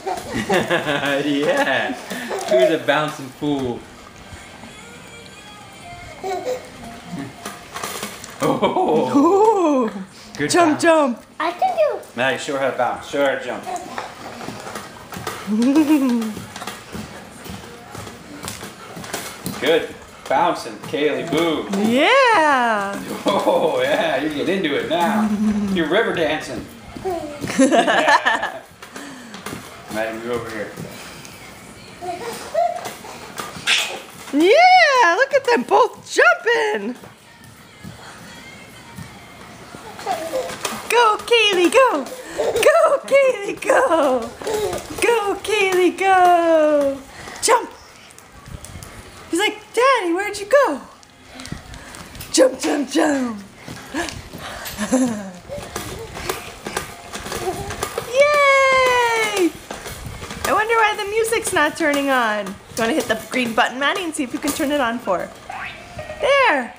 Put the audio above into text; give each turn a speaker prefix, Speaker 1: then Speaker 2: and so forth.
Speaker 1: Yeah. Who's a bouncing fool? Oh.
Speaker 2: Ooh.
Speaker 1: Good
Speaker 2: Jump,
Speaker 1: bounce.
Speaker 2: jump.
Speaker 3: I can do.
Speaker 1: Now show her how to bounce. Show her how to jump. Good. Bouncing, Kaylee. Boo.
Speaker 2: Yeah.
Speaker 1: Oh, yeah. You get into it now. You're river dancing. Yeah. Maddie, move over here.
Speaker 2: Yeah, look at them both jumping. Go, Kaylee, go. Go, Kaylee, go. Go, Kaylee, go. Jump. He's like, Daddy, where'd you go? Jump, jump, jump. Yay! I wonder why the music's not turning on. You want to hit the green button, Maddie, and see if you can turn it on for her. There.